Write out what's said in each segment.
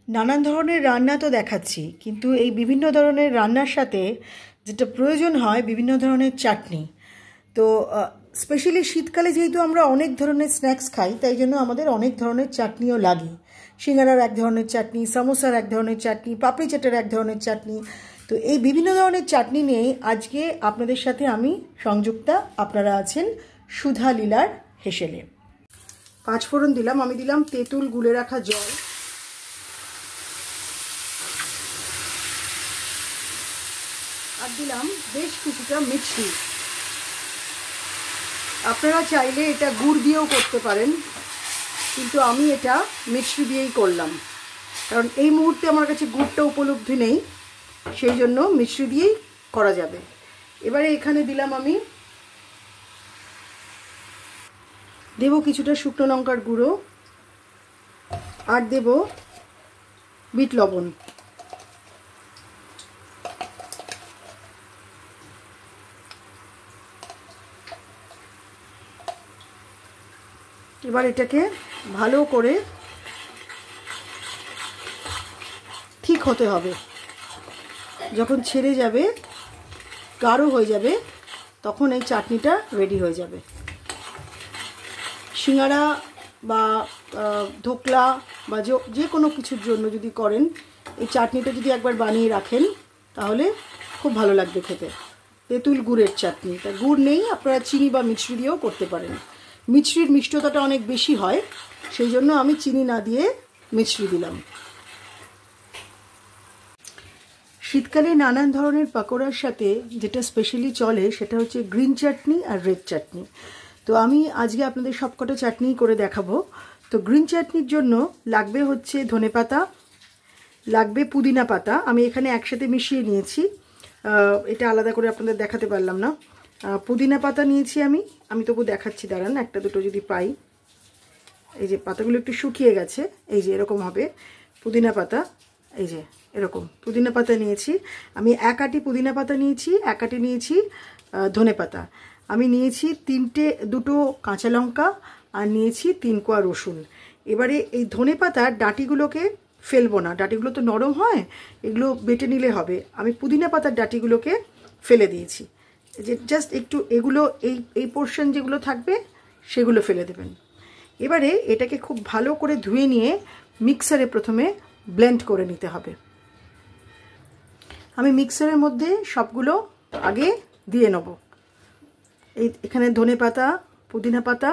নানান ধরনের রান্না তো দেখাচ্ছি, কিন্তু এই বিভিন্ন ধরনের রান্নার সাথে যেটা প্রয়োজন হয় বিভিন্ন ধরনের চাটনি। তো স্পেশালি শীতকালে যেহেতু আমরা অনেক ধরনের স্ন্যাক্স খাই, তাই জন্য আমাদের অনেক ধরনের চাটনিও লাগে। সিঙ্গারার এক ধরনের চাটনি, সামোসার এক ধরনের চাটনি, পাপড়ি চাটের এক ধরনের চাটনি। তো এই বিভিন্ন ধরনের চাটনি নিয়েই আজকে আপনাদের সাথে আমি সংযুক্তা। আপনারা আছেন সুধা লীলার হেসেলে। 5 ফোড়ন দিলাম, আমি দিলাম তেঁতুল গুলে রাখা জল, আর দিলাম বেশ কিছুটা মিষ্টি। আপনারা চাইলে এটা গুড় দিয়েও করতে পারেন, কিন্তু আমি এটা মিষ্টি দিয়েই করলাম, কারণ এই মুহূর্তে আমার কাছে গুড়টা উপলব্ধ নেই, সেই জন্য মিষ্টি দিয়েই করা যাবে। এবারে এখানে দিলাম আমি দেব কিছুটা শুকনো লঙ্কার গুঁড়ো, আর দেব বিট লবণ। এবার এটাকে ভালো করে ঠিক হতে হবে। যখন ছেড়ে যাবে, গাঢ় হয়ে যাবে, তখন এই চাটনিটা রেডি হয়ে যাবে। সিঙ্গারা বা ধোকলা বা যে কোনো কিছুর জন্য যদি করেন, এই চাটনিটা যদি একবার বানিয়ে রাখেন তাহলে খুব ভালো লাগবে খেতে। তেঁতুল গুড়ের চাটনি, তা গুড় নেই, আপনারা চিনি বা মিষ্টি দিয়েও করতে পারেন। মিষ্টির মিষ্টতাটা অনেক বেশি হয়, সেই জন্য আমি চিনি না দিয়ে মিষ্টি দিলাম। শীতকালে নানান ধরনের পাকোড়ার সাথে যেটা স্পেশালি চলে সেটা হচ্ছে গ্রিন চাটনি আর রেড চাটনি। তো আমি আজকে আপনাদের সবকটা চাটনি করে দেখাবো। তো গ্রিন চাটনির জন্য লাগবে হচ্ছে ধনেপাতা, লাগবে পুদিনা পাতা, আমি এখানে একসাথে মিশিয়ে নিয়েছি, এটা আলাদা করে আপনাদের দেখাতে পারলাম না। পুদিনা পাতা নিয়েছি আমি তবু দেখাচ্ছি, দাঁড়ান একটা দুটো যদি পাই। এই যে পাতাগুলো একটু শুকিয়ে গেছে, এই যে এরকম হবে পুদিনা পাতা, এই যে এরকম পুদিনা পাতা নিয়েছি আমি। 1 আঁটি পুদিনা পাতা নিয়েছি, 1 আঁটি নিয়েছি ধনে পাতা, আমি নিয়েছি 2টো কাঁচা লঙ্কা, আর নিয়েছি 3 কোয়া রসুন। এবারে এই ধনে পাতার ডাঁটিগুলোকে ফেলবো না, ডাঁটিগুলো তো নরম হয়, এগুলো বেটে নিলে হবে। আমি পুদিনা পাতার ডাঁটিগুলোকে ফেলে দিয়েছি, যে জাস্ট একটু এগুলো এই পোর্শন যেগুলো থাকবে সেগুলো ফেলে দেবেন। এবারে এটাকে খুব ভালো করে ধুয়ে নিয়ে মিক্সারে প্রথমে ব্লেন্ড করে নিতে হবে। আমি মিক্সারের মধ্যে সবগুলো আগে দিয়ে নেব। এখানে ধনে পাতা, পুদিনা পাতা,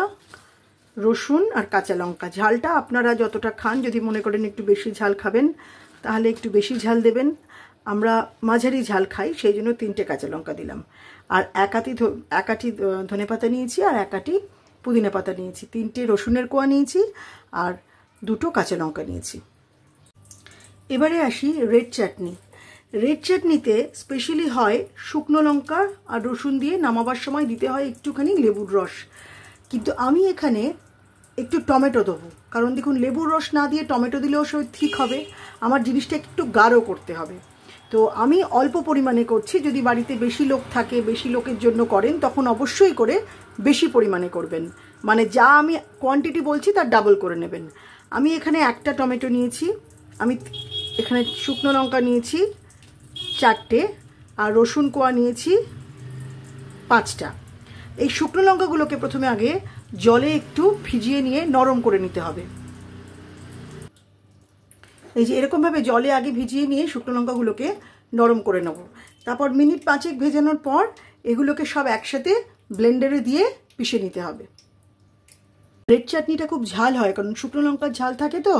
রসুন আর কাঁচা লঙ্কা। ঝালটা আপনারা যতটা খান, যদি মনে করেন একটু বেশি ঝাল খাবেন তাহলে একটু বেশি ঝাল দেবেন। আমরা মাঝারি ঝাল খাই, সেই জন্য 3টে কাঁচা লঙ্কা দিলাম। আর 1 আঁটি ধনে পাতা নিয়েছি, আর 1 আঁটি পুদিনা পাতা নিয়েছি, 3টে রসুনের কোয়া নিয়েছি, আর 2টো কাঁচা লঙ্কা নিয়েছি। এবারে আসি রেড চাটনি। রেড চাটনিতে স্পেশালি হয় শুকনো লঙ্কা আর রসুন দিয়ে নামাবার সময় দিতে হয় একটুখানি লেবুর রস, কিন্তু আমি এখানে একটু টমেটো দেবো, কারণ দেখুন লেবুর রস না দিয়ে টমেটো দিলেও সব ঠিক হবে, আমার জিনিসটা একটু গাঢ় করতে হবে। তো আমি অল্প পরিমাণে করছি, যদি বাড়িতে বেশি লোক থাকে, বেশি লোকের জন্য করেন, তখন অবশ্যই করে বেশি পরিমাণে করবেন, মানে যা আমি কোয়ান্টিটি বলছি তার ডাবল করে নেবেন। আমি এখানে 1টা টমেটো নিয়েছি, আমি এখানে শুকনো লঙ্কা নিয়েছি 4টে, আর রসুন কোয়া নিয়েছি 5টা। এই শুকনো লঙ্কাগুলোকে প্রথমে আগে জলে একটু ভিজিয়ে নিয়ে নরম করে নিতে হবে। এই যে এরকমভাবে জলে আগে ভিজিয়ে নিয়ে শুকনো লঙ্কাগুলোকে নরম করে নেব। তারপর মিনিট 5 ভেজানোর পর এগুলোকে সব একসাথে ব্লেন্ডারে দিয়ে পিষে নিতে হবে। রেড চাটনিটা খুব ঝাল হয়, কারণ শুকনো লঙ্কার ঝাল থাকে, তো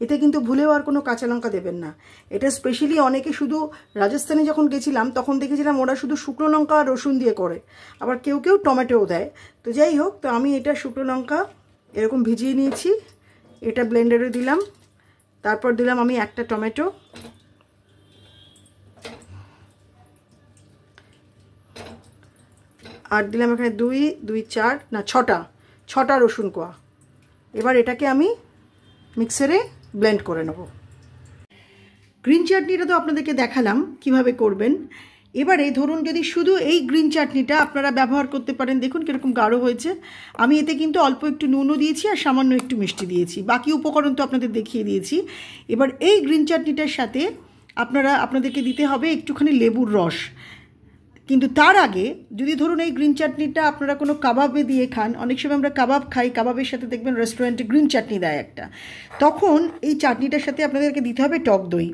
এতে কিন্তু ভুলেও আর কোনো কাঁচা লঙ্কা দেবেন না। এটা স্পেশালি অনেকে, শুধু রাজস্থানে যখন গেছিলাম তখন দেখেছিলাম ওরা শুধু শুকনো লঙ্কা আর রসুন দিয়ে করে, আবার কেউ কেউ টমেটোও দেয়। তো যাই হোক, তো আমি এটা শুকনো লঙ্কা এরকম ভিজিয়ে নিয়েছি, এটা ব্লেন্ডারে দিলাম। তারপর দিলাম আমি 1টা টমেটো, আর দিলাম এখানে 6টা রসুন কোয়া। এবার এটাকে আমি মিক্সারে ব্লেন্ড করে নেব। গ্রিন চাটনিটা তো আপনাদেরকে দেখালাম কিভাবে করবেন। এবারে ধরুন যদি শুধু এই গ্রিন চাটনিটা আপনারা ব্যবহার করতে পারেন, দেখুন কীরকম গাঢ় হয়েছে। আমি এতে কিন্তু অল্প একটু নুনও দিয়েছি আর সামান্য একটু মিষ্টি দিয়েছি, বাকি উপকরণ তো আপনাদের দেখিয়ে দিয়েছি। এবার এই গ্রিন চাটনিটার সাথে আপনাদেরকে দিতে হবে একটুখানি লেবুর রস। কিন্তু তার আগে যদি ধরুন এই গ্রিন চাটনিটা আপনারা কোনো কাবাবে দিয়ে খান, অনেক সময় আমরা কাবাব খাই, কাবাবের সাথে দেখবেন রেস্টুরেন্টে গ্রিন চাটনি দেয় একটা, তখন এই চাটনিটার সাথে আপনাদেরকে দিতে হবে টক দই।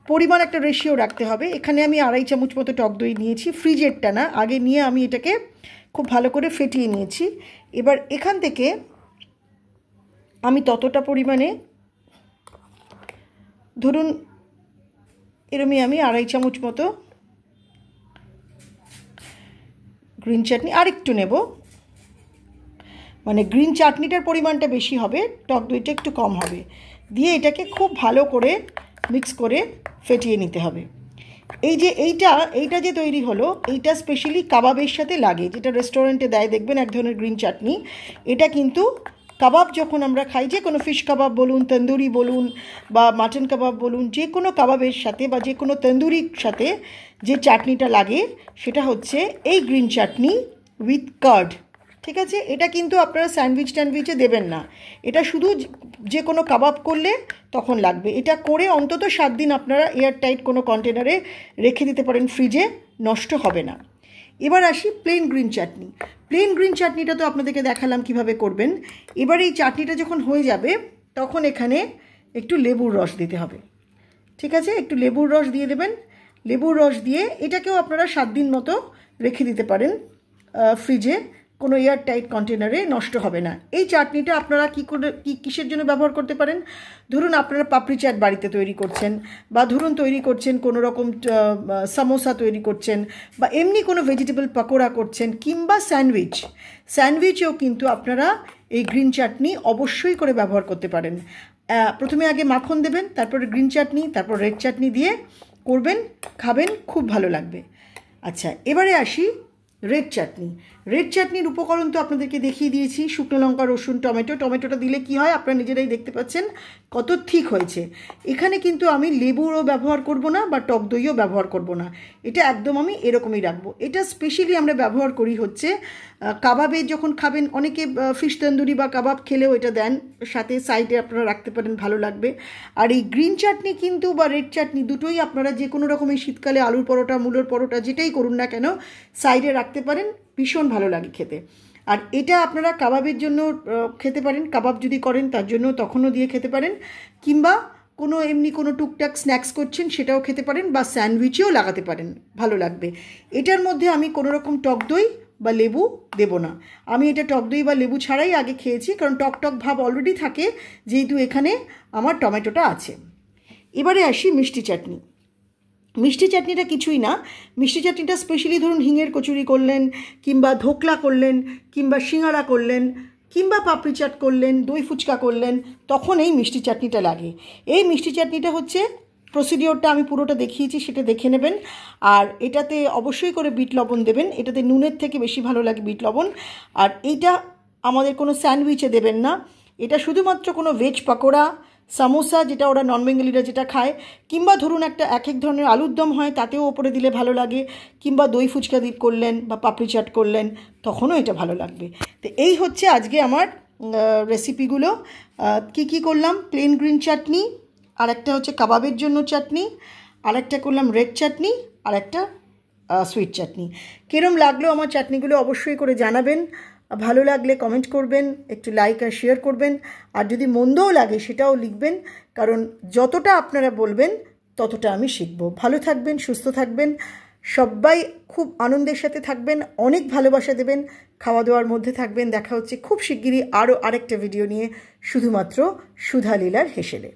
পরিমাণ একটা রেশিও রাখতে হবে। এখানে আমি 2.5 চামচ মতো টক দই নিয়েছি, ফ্রিজেরটা না, আগে নিয়ে আমি এটাকে খুব ভালো করে ফেটিয়ে নিয়েছি। এবার এখান থেকে আমি ততটা পরিমাণে, ধরুন এরমই আমি 2.5 চামচ মতো গ্রিন চাটনি আরেকটু নেব, মানে গ্রিন চাটনিটার পরিমাণটা বেশি হবে, টক দইটা একটু কম হবে, দিয়ে এটাকে খুব ভালো করে মিক্স করে ফেটিয়ে নিতে হবে। এইটা যে তৈরি হলো, এইটা স্পেশালি কাবাবের সাথে লাগে, যেটা রেস্টুরেন্টে দেয় দেখবেন এক ধরনের গ্রিন চাটনি। এটা কিন্তু কাবাব যখন আমরা খাই, যে কোনো ফিশ কাবাব বলুন, তন্দুরি বলুন বা মাটন কাবাব বলুন, যে কোনো কাবাবের সাথে বা যে কোনো তন্দুরির সাথে যে চাটনিটা লাগে সেটা হচ্ছে এই গ্রিন চাটনি উইথ কার্ড। ঠিক আছে, এটা কিন্তু আপনারা স্যান্ডউইচে দেবেন না, এটা শুধু যে কোনো কাবাব করলে তখন লাগবে। এটা করে অন্তত 7 দিন আপনারা এয়ারটাইট কোনো কন্টেনারে রেখে দিতে পারেন, ফ্রিজে নষ্ট হবে না। এবার আসি প্লেন গ্রিন চাটনি। প্লেন গ্রিন চাটনিটা তো আপনাদেরকে দেখালাম কিভাবে করবেন। এবার এই চাটনিটা যখন হয়ে যাবে তখন এখানে একটু লেবুর রস দিতে হবে। ঠিক আছে, একটু লেবুর রস দিয়ে দেবেন। লেবুর রস দিয়ে এটাকেও আপনারা 7 দিন মতো রেখে দিতে পারেন ফ্রিজে, কোনো এয়ারটাইট কন্টেনারে, নষ্ট হবে না। এই চাটনিটা আপনারা কিসের জন্য ব্যবহার করতে পারেন? ধরুন আপনারা পাপড়ি চাট বাড়িতে তৈরি করছেন, বা ধরুন তৈরি করছেন কোনো রকম সামোসা তৈরি করছেন, বা এমনি কোনো ভেজিটেবল পকোড়া করছেন, কিংবা স্যান্ডউইচেও কিন্তু আপনারা এই গ্রিন চাটনি অবশ্যই করে ব্যবহার করতে পারেন। প্রথমে আগে মাখন দেবেন, তারপরে গ্রিন চাটনি, তারপর রেড চাটনি দিয়ে করবেন, খাবেন, খুব ভালো লাগবে। আচ্ছা, এবারে আসি রেড চাটনি। রেড চাটনির উপকরণ তো আপনাদেরকে দেখিয়ে দিয়েছি, শুকনো লঙ্কা, রসুন, টমেটোটা দিলে কি হয় আপনারা নিজেরাই দেখতে পাচ্ছেন কত ঠিক হয়েছে। এখানে কিন্তু আমি লেবুরও ব্যবহার করব না বা টক দইও ব্যবহার করব না, এটা একদম আমি এরকমই রাখবো। এটা স্পেশালি আমরা ব্যবহার করি হচ্ছে কাবাবে যখন খাবেন, অনেকে ফিশ তন্দুরি বা কাবাব খেলেও এটা দেন, সাথে সাইডে আপনারা রাখতে পারেন, ভালো লাগবে। আর এই গ্রিন চাটনি কিন্তু বা রেড চাটনি দুটোই আপনারা যে কোনো রকম এই শীতকালে আলুর পরোটা, মূলোর পরোটা যেটাই করুন না কেন সাইডে রাখতে পারেন, ভীষণ ভালো লাগে খেতে। আর এটা আপনারা কাবাবের জন্য খেতে পারেন, কাবাব যদি করেন তার জন্য তখনও দিয়ে খেতে পারেন, কিংবা কোনো এমনি কোনো টুকটাক স্ন্যাক্স করছেন সেটাও খেতে পারেন, বা স্যান্ডউইচেও লাগাতে পারেন, ভালো লাগবে। এটার মধ্যে আমি কোনো রকম টক দই বা লেবু দেব না, আমি এটা টক দই বা লেবু ছাড়াই আগে খেয়েছি, কারণ টক ভাব অলরেডি থাকে যেহেতু এখানে আমার টমেটোটা আছে। এবারে আসি মিষ্টি চাটনি। মিষ্টি চাটনিটা কিছুই না, মিষ্টি চাটনিটা স্পেশালি ধরুন হিঙের কচুরি করলেন, কিংবা ধোকলা করলেন, কিংবা সিঙ্গারা করলেন, কিংবা পাপড়ি চাট করলেন, দই ফুচকা করলেন, তখন এই মিষ্টি চাটনিটা লাগে। এই মিষ্টি চাটনিটা হচ্ছে, প্রসিডিওরটা আমি পুরোটা দেখিয়েছি, সেটা দেখে নেবেন। আর এটাতে অবশ্যই করে বিট লবণ দেবেন, এটাতে নুনের থেকে বেশি ভালো লাগে বিট লবণ। আর এইটা আমাদের কোনো স্যান্ডউইচে দেবেন না, এটা শুধুমাত্র কোনো ভেজ পকোড়া, সামোসা যেটা ওরা নন বেঙ্গলিরা যেটা খায়, কিংবা ধরুন একটা এক ধরনের আলুর দম হয় তাতেও ওপরে দিলে ভালো লাগে, কিংবা দই ফুচকা দিয়ে করলেন বা পাপড়ি চাট করলেন, তখনও এটা ভালো লাগবে। তো এই হচ্ছে আজকে আমার রেসিপিগুলো। কি করলাম? প্লেন গ্রিন চাটনি, আর একটা হচ্ছে কাবাবের জন্য চাটনি, আর একটা করলাম রেড চাটনি, আর একটা সুইট চাটনি। কিরম লাগলো আমার চাটনিগুলো অবশ্যই করে জানাবেন, ভালো লাগলে কমেন্ট করবেন, একটু লাইক আর শেয়ার করবেন, আর যদি মন্দও লাগে সেটাও লিখবেন, কারণ যতটা আপনারা বলবেন ততটা আমি শিখব। ভালো থাকবেন, সুস্থ থাকবেন, সবাই খুব আনন্দের সাথে থাকবেন, অনেক ভালোবাসা দেবেন, খাওয়া দাওয়ার মধ্যে থাকবেন। দেখা হচ্ছে খুব শিগগিরই আরও আরেকটা ভিডিও নিয়ে, শুধুমাত্র সুধা লীলার হেসেলে।